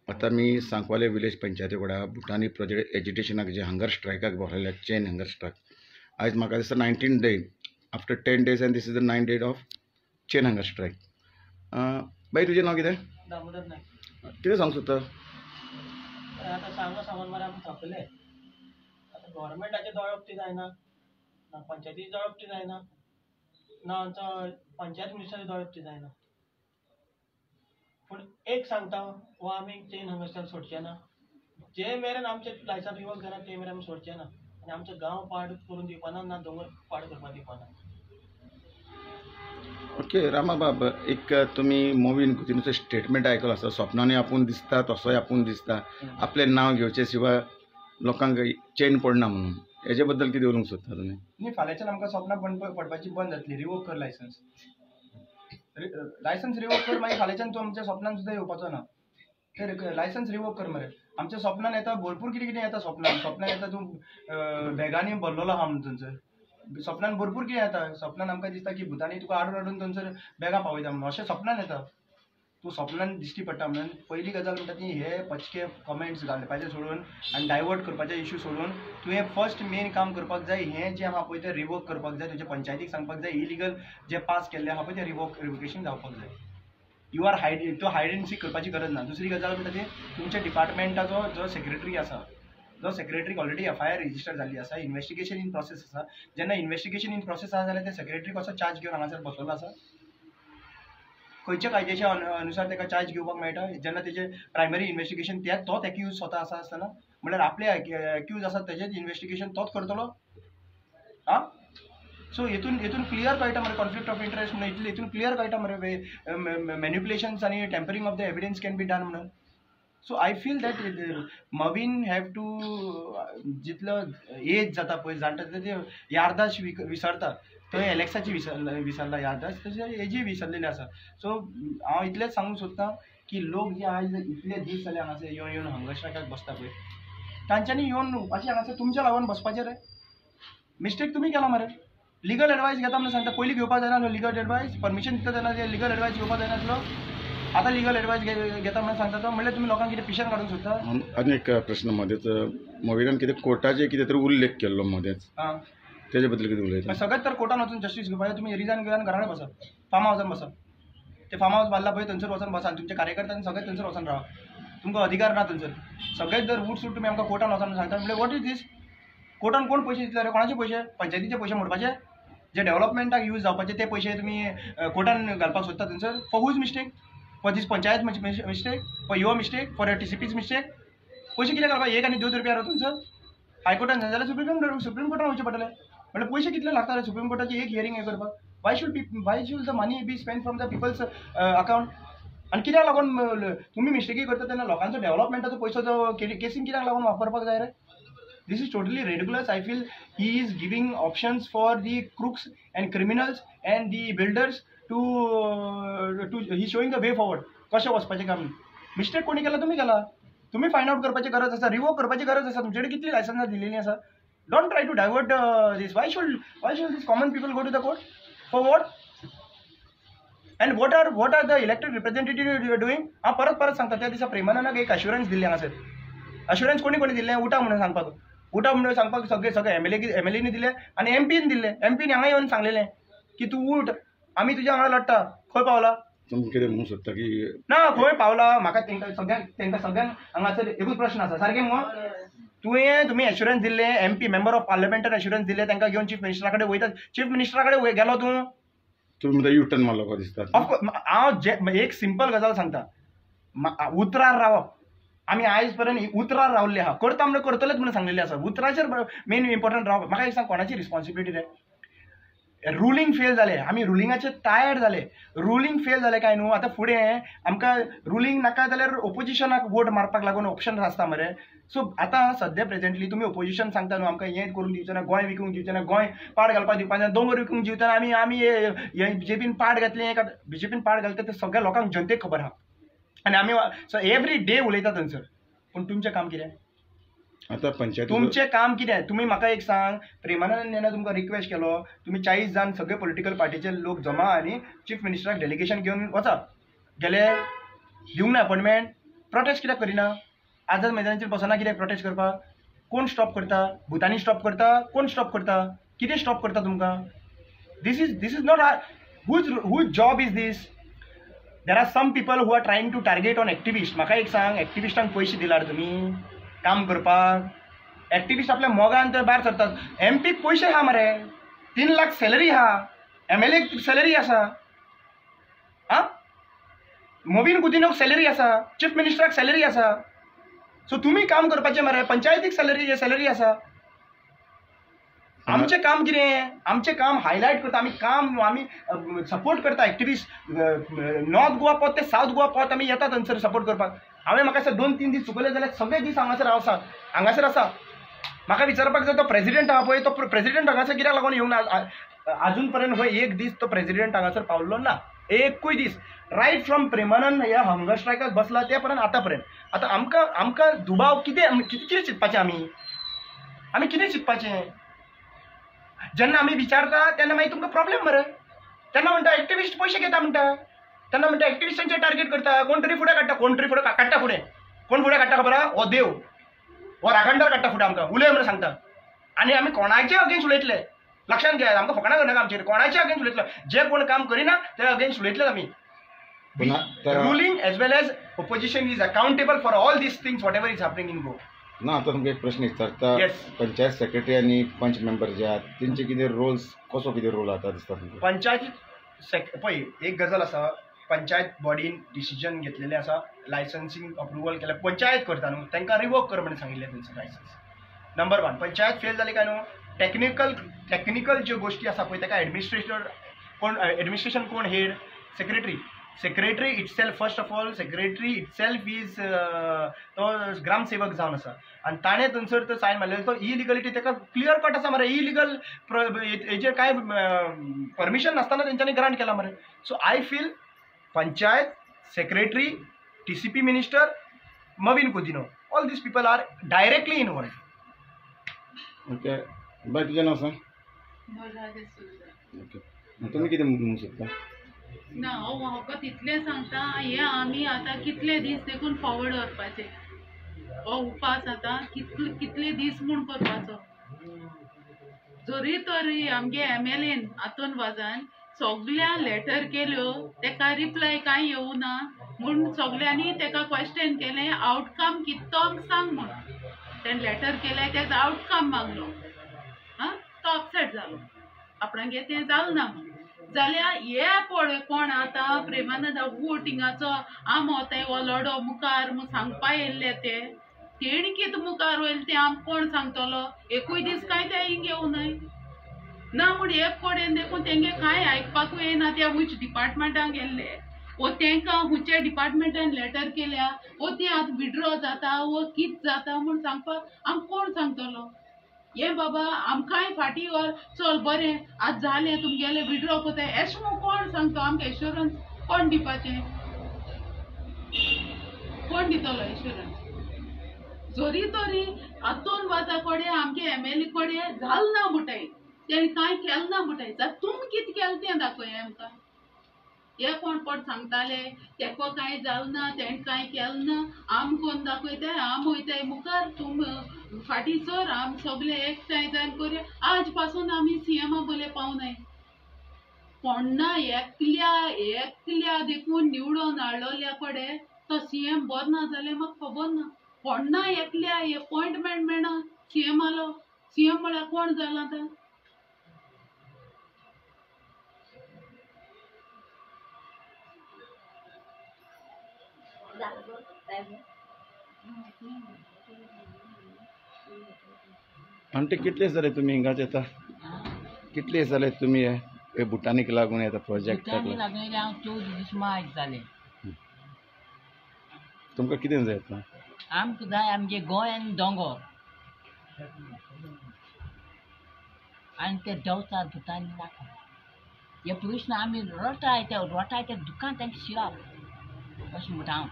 आता मी सांकवाले विलेज पंचायती वांगडा भुटानी प्रोजेक्ट एज्युटेशनाक जे हंगर स्ट्रायकाक भरलेले चेन हंगर स्ट्रायक आज म्हाका दिसता 19 day after 10 days end this is the 9th day of chain hunger strike. बाई तुजें नांव कितें? दामोदर नायक. कितें सांगूं सोदता? आतां सांगो सामान मरे आमी थकले. आतां गव्हर्मेंटाचें दळप ती जायना, ना पंचायतीचें दळप ती जायना, ना आमचो पंचायत मिनिस्टराचें दळप ती जायना. पूण एक सांगता वो आमी चेन हांगासर सोडचे ना. जे मेरेन आमचे लायसन रिवोक जायना ते मेरेन आमी सोडचे ना. आनी आमचो गांव पाड करून दिवपाना ना दोंगर पाड करपाक दिवपाना. ओके रामाबाब, एक तुम्ही मोवीन गुतीनचं स्टेटमेंट ऐकलं असं स्वप्नाने आपूण दिसता तसोय आपूण दिसता आपले नाव घेवचे शिवाय लोकांक चेन पडना म्हणून हेजे बद्दल कितें उलोवंक सोदता तुमी? न्ही फाल्यांच्यान आमकां सपनां पडपाची बंद जातली. रिवोक कर लायसन्स. लायसन्स रिवोक कर, मागीर फाल्यांच्यान तूं आमच्या स्वप्नान सुद्दां येवपाचो ना. ते लायसन्स रिवोक कर मरे. आमच्या स्वप्नान येता भरपूर कितें कितें येता. स्वप्नान येता तूं बॅगांनी भरलेलो आहा म्हणून थंयसर. स्वप्नान भरपूर कितें येता. स्वप्नान आमकां दिसता की भुतानी तुका हाडून हाडून थंयसर बॅगां पावयता म्हणून अशें स्वप्नान येता. तूं स्वप्नान दिश्टी पडटा म्हणून पयली गजाल म्हणटा ती हे पचके कमेंट्स घालपाचे सोडून आनी डायवर्ट करपाचे इश्यू सोडून तुवें फर्स्ट मेन काम करपाक जाय. हें जें आहा पळय तें रिवोक करपाक जाय. तुज्या पंचायतीक सांगपाक जाय इलिगल जे पास केल्ले आहा पळय तें रिवोकेशन जावपाक जाय. यू आर तो हायड एंड सीक करपाची गरज ना. दुसरी गजाल म्हणटा ती तुमच्या डिपार्टमेंटाचो जो सेक्रेटरी आसा, जो सेक्रेटरीक ऑलरेडी FIR रजिस्टर जाल्ली आसा, इन्वेस्टिगेशन इन प्रोसेस आसा. जेन्ना इन्वेस्टिगेशन इन प्रोसेस आसा जाल्यार ते सेक्रेटरी कसो चार्ज घेवन हांगासर बसवलो आसा? खंयच्या कायद्याच्या अनुसार ताका चार्ज घेवपाक मेळटा? जेन्ना तेजें प्रायमरी इन्वेस्टिगेशन तोच एक्यूज स्वता आसा आसतना म्हणल्यार आपले एक्यूज आसात तेजेच इन्वेस्टिगेशन तोच करतलो? आं सो हेतून क्लियर कळटा मरे कॉन्फ्लिक्ट ऑफ इंटरेस्ट म्हणून. हेतून क्लियर कळटा मरे मॅन्युप्युलेशन्स आनी tampering of the evidence can be done म्हणून. सो आय फील दॅट मवीन हॅव टू जितलो एज जाता पळय जाणटा ते याददाश्त विसरता. थंय एलेक्साची विसरला याददाश्त, तशें हेजी विसरलेली आसा. सो हांव इतलेंच सांगूंक सोदतां की लोक जे आयज इतले दीस जाले हांगासर येवन हंगर स्ट्रायकाक बसता पळय तांच्यांनी येवन अशें हांगासर तुमच्या लागून बसपाचें रे. मिस्टेक तुमी केला मरे. लिगल एडवायस घेता म्हणून सांगता. पयलीं घेवपाक जायना न्हू लिगल एडवायस? परमिशन दिता तेन्ना ते लिगल एडवायस घेवपाक जायनासलो? आतां लिगल एडवायस घेता म्हणून सांगता तो म्हणल्यार तुमी लोकांक कितें पिशेन काडूंक सोदता? आनी एक प्रश्न मध्येच मोविनान कितें कोर्टाचे कितें तरी उल्लेख केल्लो मध्येच, तेजे बद्दल कितें उलयता? सगळ्यात तर कोर्टान वचून जस्टीस घेवपाक तुमी रिजायन घेवन घराकडे बसा. फार्म हावसान बसा. ते फार्म हावस बांदला पळय थंयसर वचून बसा. तुमच्या कार्यकर्त्यांनी सगळे थंयसर वचून रावा. तुमकां अधिकार ना थंयसर. सगळेच जर उठ सूट तुमी आमकां कोर्टान वचून म्हणून सांगता म्हणल्यार वॉट इज दीस? कोर्टान कोण पयशे दितले रे? कोणाचे पयशे? पंचायतीचे पयशे मोडपाचे? जे डेव्हलपमेंटाक यूज जावपाचे ते पयशे तुमी कोर्टान घालपाक सोदता थंयसर? For whose mistake? For this panchayat mistake? For your mistake? For TCP's mistake? पयशे कितें घालपाक 1 आनी 2 रुपया थंयसर? हायकोर्टान जाय जाल्यार सुप्रीम कोर्टान वयचें पडटलें. म्हणल्यार पयशे कितले लागता रे सुप्रीम कोर्टाची एक हियरिंग हे करपाक? Why should the money be spend from the people's account? आनी कित्याक लागून तुमी मिस्टेकी करता तेन्ना लोकांचो डेव्हलपमेंटाचो पयसो जो केसीन कित्याक लागून वापरपाक जाय रे? This is totally ridiculous. I feel he is giving options for the crooks and criminals and the builders to he's showing the way forward. कशें वचपाचें काम. मिस्टेक कोणी केला? तुम्ही केला. तुम्ही फायंड आउट करपाची गरज आसा. रिवोक करपाची गरज आसा. तुमचे कडेन कितली लायसन्सां दिलेली आसा? Don't try to divert this. Why should these common people go to the court? For what? And what are the elected representatives doing? परत सांगता त्या दिसा प्रेमानंदाक एक अश्युरन्स दिल्ली हांगासर. अश्युरन्स कोणी दिल्लें? उठा म्हणून सांगपाक. उठा म्हणून सांगपाक सगळे MLAनी दिले आनी MPन दिल्ले. MPन हांगा येवन सांगलेलें की तूं उठ, आमी तुज्या वांगडा लडटा. खंय पावला? तुमी कितें म्हणूंक सोदता की ना खंय पावला? म्हाका तेंकां सगळ्यांक हांगासर एकूच प्रश्न आसा. सारकें मगो? तुमी एश्युरन्स दिल्ले, MP मेंबर ऑफ पार्लमेंटान एश्युरन्स दिल्ले, तांकां घेवन चीफ मिनिस्टरा कडेन वयता. चीफ मिनिस्टरा कडेन गेलो तूं? तुमी म्हणटा यू टर्न मारलो को दिसता. हांव एक सिंपल गजाल सांगता. उतरार रावप. आमी आयज पर्यंत उतरार रावल्ले आहा. करता म्हणून करतलेच म्हणून सांगलेलें आसा. उतराचेर मेन इम्पॉर्टंट रावप. म्हाका एक सांग कोणाची रिस्पॉन्सिबिलिटी रे? रुलींग फेल जालें. आमी रुलिंगाचे टायर्ड जाले. रुलींग फेल जालें काय न्हू. आतां फुडें आमकां रुलींग नाका जाल्यार ओपोजिशनाक वोट मारपाक लागून ऑप्शन आसता मरे. सो आतां सद्या प्रेझेंटली तुमी ओपोजिशन सांगता न्हू आमकां हें करून दिवचें ना, गोंय विकूंक दिवचें ना, गोंय पाड घालपाक दिवपाक ना, दोंगर विकूंक दिवचें ना. आमी BJPन पाड घातलें. BJPन पाड घालता तें सगळ्या लोकांक जनतेक खबर आहा. आनी आमी एवरी डे उलयता थंयसर. पूण तुमचें काम कितें? आता पंचायत तुमचें काम कितें? तुमी म्हाका एक सांग. प्रेमानंदान तुमकां रिक्वेस्ट केलो, तुमी 40 जाण सगळे पॉलिटिकल पार्टीचे लोक जमा आनी चीफ मिनिस्टराक डेलिगेशन घेवन वचा. गेले दिवंक ना अपॉइंटमेंट. प्रोटेस्ट कित्याक करिना? आझाद मैदानाचेर बसना कित्याक प्रोटेस्ट करपाक? कोण स्टॉप करता? भुतानी स्टॉप करता? कोण स्टॉप करता? कितें स्टॉप करता तुमकां? This is not whose job is this? There are some people who are trying to target on activists. म्हाका एक सांग, एक्टिविस्टांक पयशे दिल्यार तुमी काम करपाक? एक्टिविस्ट आपल्या मोगान तर भायर सरतात. MP पयशे आहा मरे, 3 लाख सॅलरी आहा, MLA सॅलरी आसा, आ मोबीन कुदिनोक सॅलरी आसा, चीफ मिनिस्टराक सॅलरी आसा. सो तुमी काम करपाचें मरे, पंचायतीक सॅलरी आसा. आमचें काम कितें? आमचें काम हायलायट करता. आमी सपोर्ट करता एक्टिविस्ट. नॉर्थ गोवा पोत ते सावथ गोवा पोत आमी येतात थंयसर सपोर्ट करपाक. हांवें म्हाका दिसता 2-3 दीस चुकले जाल्यार सगळे दीस हांगासर आसा. म्हाका विचारपाक जाय, तो प्रेसिडेंट आहा पळय, तो प्रेसिडेंट हांगासर कित्याक लागून येवंक ना? आजून पर्यंत खंय एक दीस तो प्रेसिडेंट हांगासर पावल्लो ना. एकूय दीस. रायट फ्रॉम प्रेमानंद ह्या हंगर स्ट्रायकाक बसला ते पर्यंत आतां पर्यंत. आतां आमकां दुबाव कितें चिंतपाचें आमी कितें चिंतपाचें? जेन्ना आमी विचारता तेन्ना मागीर तुमकां प्रॉब्लेम मरे. तेन्ना म्हणटा एक्टिविस्ट पयशे घेता म्हणटा. तेन्ना म्हणटा एक्टिविस्टांचेर टार्गेट करता. कोण तरी फुडें काडटा. कोण फुडें काडटा खबर आहा? हो देव, हो राखणदार काडटा फुडें आमकां. उलय म्हणून सांगता. आनी आमी कोणाचे अगेन्स्ट उलयतले? लक्षांत घेयात, आमकां फकाणां करनाका आमचेर. कोणाचे अगेन्स्ट उलयतले? जे कोण काम करिना ते अगेन्स्ट उलयतलेच आमी. Ruling as well as opposition is accountable for all these things whatever is happening in Goa. ना आता तुमकां एक प्रश्न विचारता. Yes. पंचायत सेक्रेटरी आनी पंच मेंबर जे आहात तेंचे कितें रोल्स, कसो कितें रोल आता दिसता तुमकां? पंचायत पळय, एक गजाल आसा, पंचायत बॉडीन डिसिजन घेतलेलें आसा, लायसन्सिंग अप्रुवल केल्यार पंचायत करता न्हू, तांकां रिवोक कर म्हणून सांगिल्लें थंयसर लायसन्स. नंबर 1, पंचायत फेल जाली काय न्हू, टेक्निकल ज्यो गोश्टी आसा पळय ताका एडमिनिस्ट्रेशन कोण head? Secretary itself. First of all secretary itself is तो ग्रामसेवक जावन आसा आनी ताणें थंयसर तो सायन मारलेलो. तो इलिगलिटी ताका क्लियर कट आसा मरे. इलिगल हेजेर कांय परमिशन नासतना तेंच्यांनी ग्रांट केला मरे. So I feel panchayat, secretary, TCP minister, मवीन कुदिनो, all these people are directly involved. Okay, bye तुजें नांव सांग. ओके, तुमी कितें म्हणूंक सोदता? ना हांव तितलें सांगता, हे आमी आतां कितले दीस देखून फॉवर्ड व्हरपाचे. हो उपास आतां कितले दीस म्हूण करपाचो. जरी तरी आमगे MLAन हातून वाजान सगळ्या लेटर केल्यो, तेका रिप्लाय कांय येवना म्हूण सगळ्यांनी तेका क्वेश्चन केलें, आउटकम कितो सांग म्हणून. तेणें लेटर केलें, तेजो आउटकम मागलो. तो अपसेट जालो. आपणागे तें जालें ना म्हणून. जाल्यार हे पळय कोण आतां प्रेमानंद वोटिंगाचो आमोताय हो लडो मुखार सांगपा येयल्ले तेणी कितें मुखार वयलें तें आमकां कोण सांगतलो? एकूय दीस कांय ते हिंग येवनाय ना म्हूण एक कडेन देखून तेंगे कांय आयकपाकूय येना. ते हुंच डिपार्टमेंटाक गेल्ले, वो तांकां हुंचे डिपार्टमेंटान लेटर केल्या, वो ते आतां विड्रॉ जाता, वो कितें जाता म्हूण सांगपाक आमकां कोण सांगतलो? ये बाबा आमकांय फाटीं व्हर, चल बरें आज जालें तुमगेलें विड्रॉ कोताय अशें म्हूण कोण सांगता? आमकां एश्युरन्स कोण दिवपाचें? कोण दितलो एश्युरन्स? जरी तरी हातून वाजा कडेन आमगे MLA कडेन जाल ना म्हणटाय, तेणी कांय केलें ना म्हणटाय. जाल्यार तुमी कितें केलें तें दाखय आमकां. हे कोण पट सांगताले तेको कांय जालें ना, तेणें कांय केलें ना, आम कोण दाखयताय, आम वयताय मुखार, तुम फाटीं सर, आम सगळे एकठांय जावन करया. आज पासून आमी CM बोले पावनाय. कोणा एकल्या देखून निवडून हाडलोल्या कडेन तो CM बरो ना जाल्यार म्हाका खबर ना. कोणा एकल्या अपॉइंटमेंट मेळना CM आलो. CM म्हळ्यार कोण जाला आतां? आंटी कितले जाले तुमी हिंगाच येता? कितले जाले तुमी हे भुतानीक लागून येता प्रोजेक्टाक लागून? हांव 14 दीस मायज जाले. तुमकां कितें जाय आतां? आमकां जाय आमगे गोंयान दोंगर आनी ते देंवतात भुतानी नाका. हे पयस आमी रोटाय ते दुकान तांकां शिराप अशें म्हणटा हांव.